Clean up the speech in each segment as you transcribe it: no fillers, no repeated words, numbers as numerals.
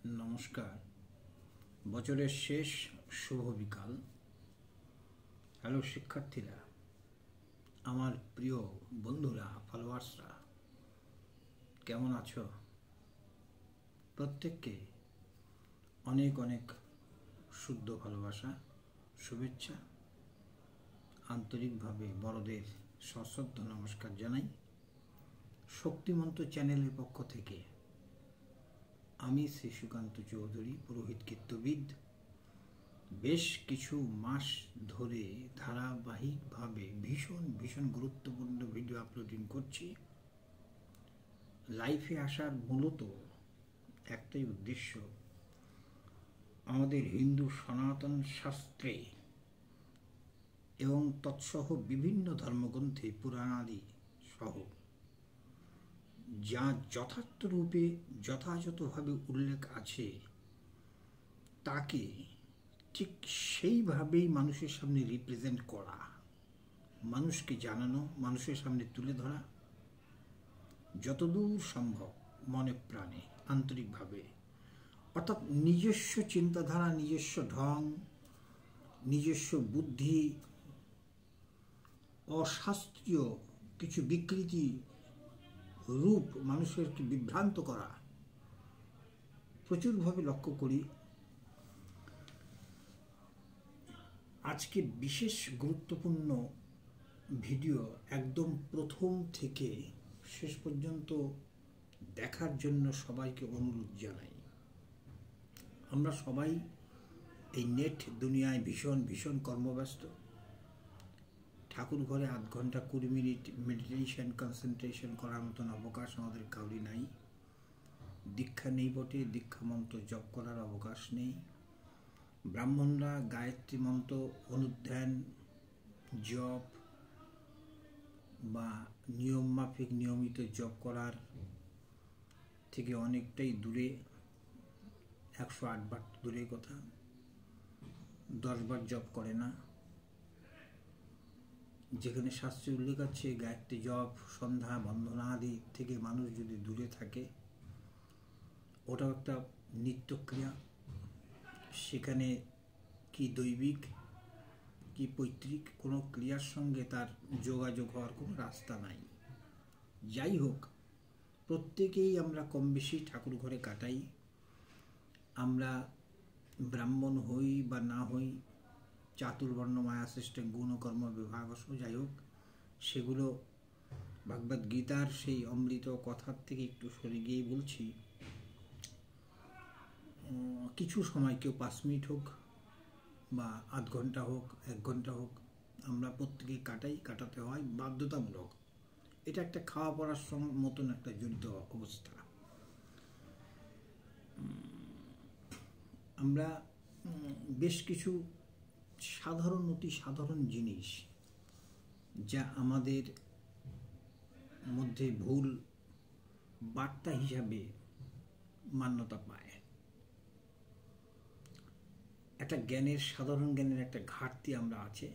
নমস্কার। বছরের শেষ শুভ বিকাল। হ্যালো শিক্ষার্থীরা, আমার প্রিয় বন্ধুরা, ফলোয়ার্সরা, কেমন আছো? প্রত্যেককে অনেক অনেক শুদ্ধ ভালোবাসা, শুভেচ্ছা। আন্তরিকভাবে বড়দের সশ্রদ্ধ নমস্কার জানাই। শক্তিমন্ত চ্যানেলের পক্ষ থেকে আমি শ্রী সুকান্ত চৌধুরী, পুরোহিত কীর্তবিদ, বেশ কিছু মাস ধরে ধারাবাহিকভাবে ভীষণ গুরুত্বপূর্ণ ভিডিও আপলোডিং করছি। লাইফে আসার মূলত একটাই উদ্দেশ্য, আমাদের হিন্দু সনাতন শাস্ত্রে এবং তৎসহ বিভিন্ন ধর্মগ্রন্থে, পুরাণাদি সহ যা যথার্থ রূপে যথাযথভাবে উল্লেখ আছে তাকে ঠিক সেইভাবেই মানুষের সামনে রিপ্রেজেন্ট করা, মানুষকে জানানো, মানুষের সামনে তুলে ধরা, যতদূর সম্ভব মনে প্রাণে আন্তরিকভাবে। অর্থাৎ নিজস্ব চিন্তাধারা, নিজস্ব ঢং, নিজস্ব বুদ্ধি, অশাস্ত্রীয় কিছু বিকৃতি রূপ মানুষেরকে বিভ্রান্ত করা প্রচুরভাবে লক্ষ্য করি। আজকে বিশেষ গুরুত্বপূর্ণ ভিডিও একদম প্রথম থেকে শেষ পর্যন্ত দেখার জন্য সবাইকে অনুরোধ জানাই। আমরা সবাই এই নেট দুনিয়ায় ভীষণ কর্মব্যস্ত। ঠাকুর ঘরে 8 ঘন্টা 20 মিনিট মেডিটেশন, কনসেন্ট্রেশন করার মতন অবকাশ আমাদের কাউরি নাই। দীক্ষা নেই বটে, দীক্ষা মন্ত্র জপ করার অবকাশ নেই। ব্রাহ্মণরা গায়ত্রী মন্ত্র অনুধ্যান, জপ বা নিয়ম মাফিক নিয়মিত জপ করার থেকে অনেকটাই দূরে। 108 বার দূরের কথা, 10 বার জপ করে না। যেখানে শাস্ত্রে উল্লেখ আছে গায়ত্রী জপ, সন্ধ্যা বন্দনা আদি থেকে মানুষ যদি দূরে থাকে, ওটাও একটা নিত্যক্রিয়া। সেখানে কি দৈবিক কি পৈতৃক কোনো ক্রিয়ার সঙ্গে তার যোগাযোগ হওয়ার কোনো রাস্তা নাই। যাই হোক, প্রত্যেকেই আমরা কম বেশি ঠাকুর ঘরে কাটাই। আমরা ব্রাহ্মণ হই বা না হই, চাতুর্বর্ণ মায়া সিস্টেম গুণ কর্ম বিভাগ, যাই হোক, সেগুলো ভগবদ গীতার সেই অমৃত কথার থেকে একটু সরে গিয়ে বলছি। কিছু সময়, কেউ 5 মিনিট হোক বা 8 ঘন্টা হোক, 1 ঘন্টা হোক, আমরা প্রত্যেকে কাটাতে হয় বাধ্যতামূলক। এটা একটা খাওয়া পড়ার মতন একটা জড়িত অবস্থা। আমরা বেশ কিছু অতি সাধারণ জিনিস যা আমাদের মধ্যে ভুল বার্তা হিসাবে মান্যতা পায়। একটা সাধারণ জ্ঞানের একটা ঘাটতি আমরা আছে।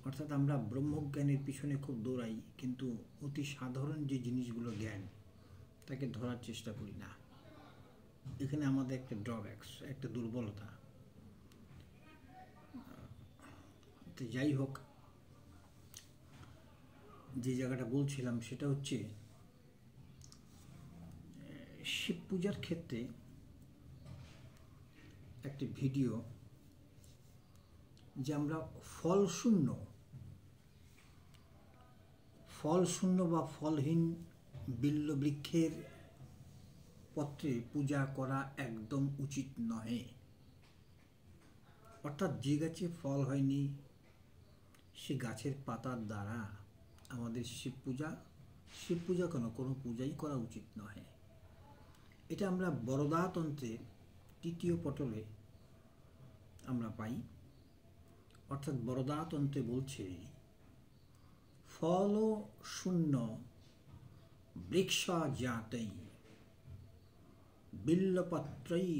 অর্থাৎ আমরা ব্রহ্মজ্ঞানের পিছনে খুব দৌড়াই, কিন্তু অতি সাধারণ যে জিনিসগুলো জ্ঞান, তাকে ধরার চেষ্টা করি না। এখানে আমাদের একটা ড্রব্যাকস, একটা দুর্বলতা। তো যাই হোক, যে জায়গাটা বলছিলাম সেটা হচ্ছে শিব পূজার ক্ষেত্রে একটি ভিডিও, যে আমরা ফলশূন্য বা ফলহীন বিল্ব বৃক্ষের পত্রে পূজা করা একদম উচিত নহে। অর্থাৎ যে গাছে ফল হয়নি সে গাছের পাতার দ্বারা আমাদের শিব পূজা কোনো পূজাই করা উচিত নহে। এটা আমরা বরদাতন্ত্রের 3য় পটলে আমরা পাই। অর্থাৎ বরদাতন্ত্রে বলছে, ফল শূন্য বৃক্ষা জাতৈ বিল্লপত্রৈ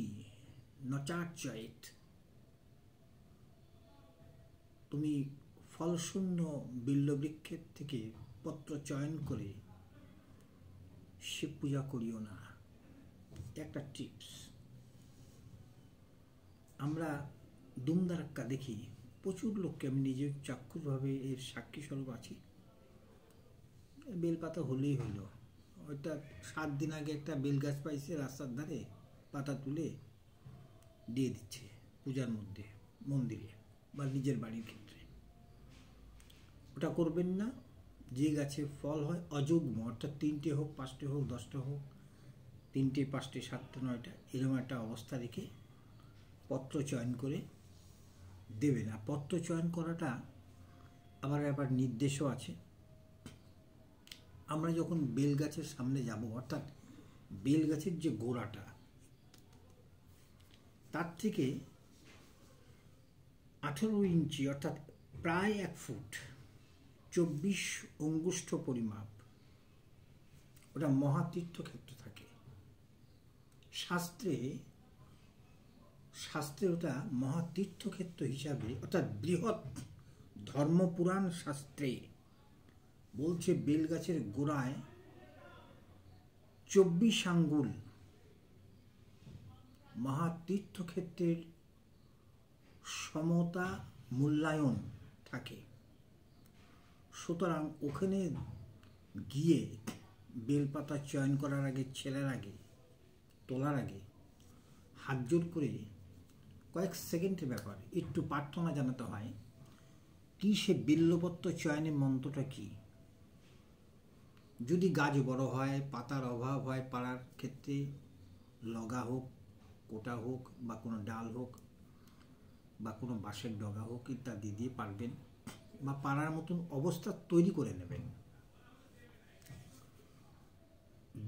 নচার্চয়েত। তুমি ফলশূন্য বিল্লবৃক্ষের থেকে পত্র চয়ন করে শিব পূজা করিও না। একটা টিপস, আমরা দুমদারাক্কা দেখি, প্রচুর লোককে, আমি নিজে চাক্ষুষভাবে এর সাক্ষী স্বরূপ আছি, বেলপাতা হলেই হলো। ওইটা 7 দিন আগে একটা বেল গাছ পাইছে রাস্তার ধারে, পাতা তুলে দিয়ে দিচ্ছে পূজার মধ্যে, মন্দিরে বা নিজের বাড়ির ক্ষেত্রে। ওটা করবেন না। যে গাছে ফল হয় অযুগ্ম, অর্থাৎ 3টে হোক, 5টে হোক, 10টা হোক, 3টে, 5টে, 7টে, 9টা, এরকম একটা অবস্থা রেখে পত্র চয়ন করে দেবেন। আর পত্র চয়ন করাটা আবার নির্দেশও আছে। আমরা যখন বেল গাছের সামনে যাব, অর্থাৎ বেল গাছের যে গোড়াটা, তার থেকে 18 ইঞ্চি অর্থাৎ প্রায় 1 ফুট 24 অঙ্গুষ্ঠ পরিমাপ, ওটা মহাতীর্থক্ষেত্র থাকে। শাস্ত্রে ওটা মহাতীর্থক্ষেত্র হিসাবে, অর্থাৎ বৃহৎ ধর্মপুরাণ শাস্ত্রে বলছে বেলগাছের গোড়ায় 24 আঙ্গুল মহাতীর্থক্ষেত্রের সমতা মূল্যায়ন থাকে। সুতরাং ওখানে গিয়ে বেলপাতা চয়ন করার আগে, ছেলার আগে, তোলার আগে হাত জোর করে কয়েক সেকেন্ডের ব্যাপার একটু প্রার্থনা জানাতে হয়। কি সে বিল্লপত্র চয়নের মন্ত্রটা কি? যদি গাছ বড় হয়, পাতার অভাব হয়, পাড়ার ক্ষেত্রে লগা হোক, কোটা হোক, বা কোনো ডাল হোক, বা কোনো বাঁশের ডগা হোক, ইত্যাদি দিয়ে পারবেন, বা পাড়ার মতন অবস্থা তৈরি করে নেবেন।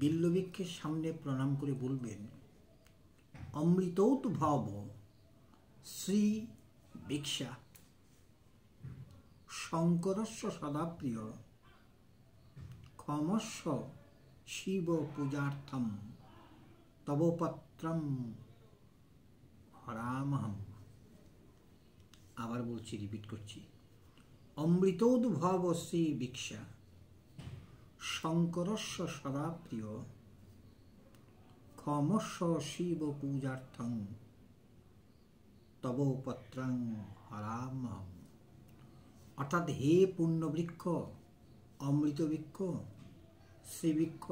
বিল্লবৃক্ষের সামনে প্রণাম করে বলবেন, অমৃতৌত ভব শ্রী ভিক্ষা শঙ্করস্য সদাপ্রিয় ক্ষমস্ব শিব পূজার্থম তব পত্রম হরামহম। আবার বলছি, রিপিট করছি, অমৃতোদ্ভব শ্রী ভিক্ষা শঙ্করস্য সদাপ্রিয় ক্ষমস্ব শিব পূজার্থং তব পত্রং হরামহম। অর্থাৎ হে পুণ্যবৃক্ষ, অমৃত বৃক্ষ, শ্রীবৃক্ষ,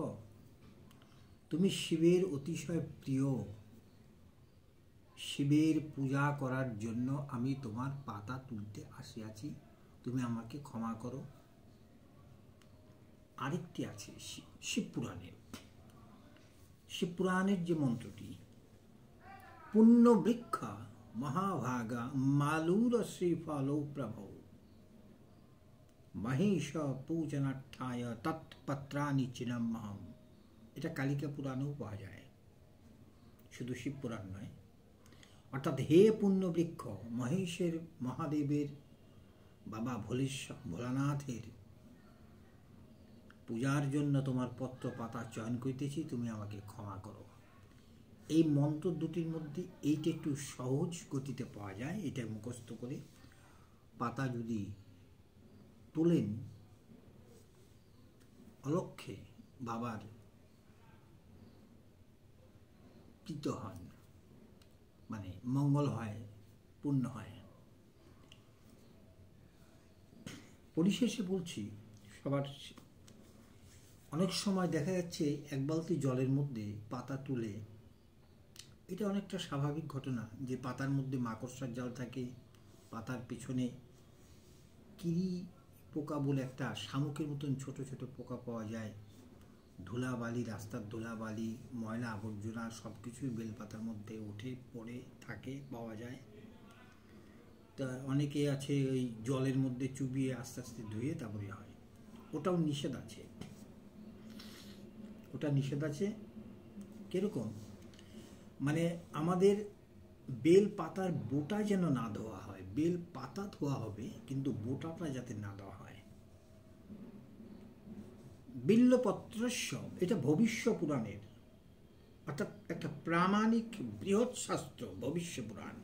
তুমি শিবের অতিশয় প্রিয়, শিবের পূজা করার জন্য আমি তোমার পাতা তুলতে আসিয়াছি, তুমি আমাকে ক্ষমা করো। আরেকটি আছে শিবপুরাণের যে মন্ত্রটি, পুণ্যবৃক্ষা মহাভাগা মালুর শ্রীফলৌ প্রভৌ মহেশ পূজনার্থায় তৎপত্রাণি চিনম্মহম। এটা কালিকা পুরাণেও পাওয়া যায়, শুধু শিবপুরাণ নয়। অর্থাৎ হে পুণ্যবৃক্ষ, মহেশের, মহাদেবের, বাবা ভোলানাথের পূজার জন্য তোমার পত্র পাতা চয়ন করিতেছি, তুমি আমাকে ক্ষমা করো। এই মন্ত্র দুটির মধ্যে এইটা একটু সহজ গতিতে পাওয়া যায়। এটা মুখস্থ করে পাতা যদি তোলেন, অলক্ষ্যে বাবার কৃত হন, মানে মঙ্গল হয়, পুণ্য হয়। পরিশেষে বলছি, সবার অনেক সময় দেখা যাচ্ছে এক বালতি জলের মধ্যে পাতা তুলে, এটা অনেকটা স্বাভাবিক ঘটনা যে পাতার মধ্যে মাকড়সার জাল থাকে, পাতার পেছনে কিরি পোকা বলে একটা শামুকের মতন ছোট ছোট পোকা পাওয়া যায়, ধুলাবালি, রাস্তার ধুলাবালি, ময়লা আবর্জনা সব কিছুই বেলপাতার মধ্যে উঠে পড়ে থাকে, পাওয়া যায়। তা অনেকে আছে ওই জলের মধ্যে চুবিয়ে আস্তে আস্তে ধুয়ে তারপরে হয়, ওটাও নিষেধ আছে। ওটা নিষেধ আছে কিরকম, মানে আমাদের বেল পাতার বোটা যেন না ধোয়া হয়, বেল পাতা ধোয়া হবে কিন্তু বোটাটা যাতে না দেওয়া হয়। বিল্লপত্রস্য, এটা ভবিষ্য পুরাণের, অর্থাৎ একটা প্রামাণিক বৃহৎ শাস্ত্র ভবিষ্য পুরাণ।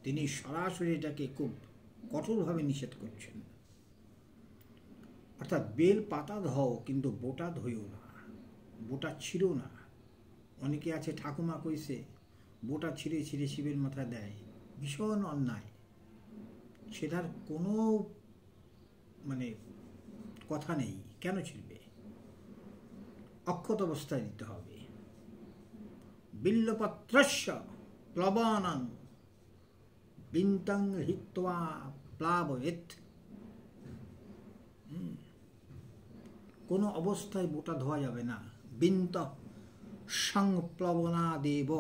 তিনি সরাসরি এটাকে খুব কঠোরভাবে নিষেধ করছেন। অর্থাৎ বেল পাতা ধোও কিন্তু বোটা ধোয়ও না, বোটা ছিঁড়ো না, অনেকে আছে ঠাকুমা কইছে বোটা ছিঁড়ে ছিঁড়ে শিবের মাথায় দেয়, ভীষণ অন্যায়। সেটার কোনো মানে কথা নেই, কেন ছিঁড়বে? অক্ষত অবস্থায় দিতে হবে। বিল্লপত্রস্য প্লবনং বিন্তং হিত্বা প্লাবয়েৎ। কোনো অবস্থায় বোটা ধোয়া যাবে না। বিন্ত সংপ্লবনাদেব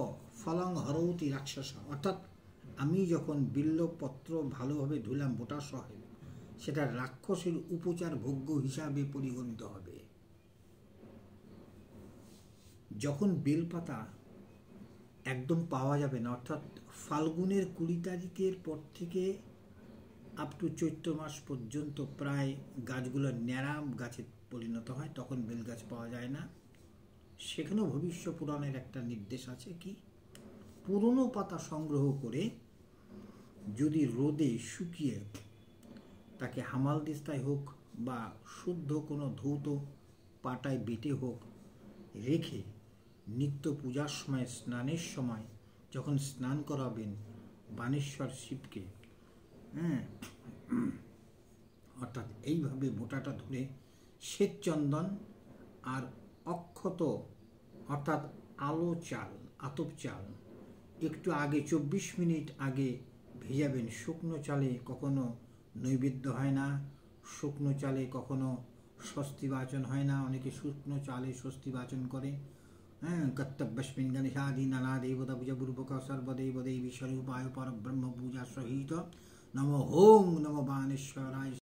ফলং হরৌতি রাক্ষস। অর্থাৎ আমি যখন বিল্লপত্র ভালোভাবে ধুলাম বোটা সহ, সেটা রাক্ষসের উপচার ভোগ্য হিসাবে পরিগণিত হবে। যখন বেলপাতা একদম পাওয়া যাবে না, অর্থাৎ ফাল্গুনের 20 তারিখের পর থেকে আপ টু চৈত্র মাস পর্যন্ত প্রায় গাছগুলো ন্যাড়া গাছে পরিণত হয়, তখন বেল গাছ পাওয়া যায় না। সেখানেও ভবিষ্য পুরাণের একটা নির্দেশ আছে, কি পুরনো পাতা সংগ্রহ করে যদি রোদে শুকিয়ে তাকে হামালদিস্তায় হোক বা শুদ্ধ কোনো ধৌত পাটায় বেটে হোক রেখে নিত্য পূজার সময়, স্নানের সময় যখন স্নান করাবেন বানেশ্বর শিবকে, অর্থাৎ এইভাবে বোটাটা ধরে শ্বেত চন্দন আর অক্ষত অর্থাৎ আলো চাল, আতপ চাল একটু আগে 24 মিনিট আগে ভেজাবেন। শুকনো চালে কখনো নৈবেদ্য হয় না, শুকনো চালে কখনো স্বস্তি বাচন হয় না। অনেকে শুকনো চালে স্বস্তি বাচন করে। কর্তব্যস্মিন গণেশাদি নানা দেবতা পূজা পূর্বক সর্বদেব দেবী স্বরূপায় পরব্রহ্ম পূজা সহিত নমো ওং নমো বানেশ্বরায়।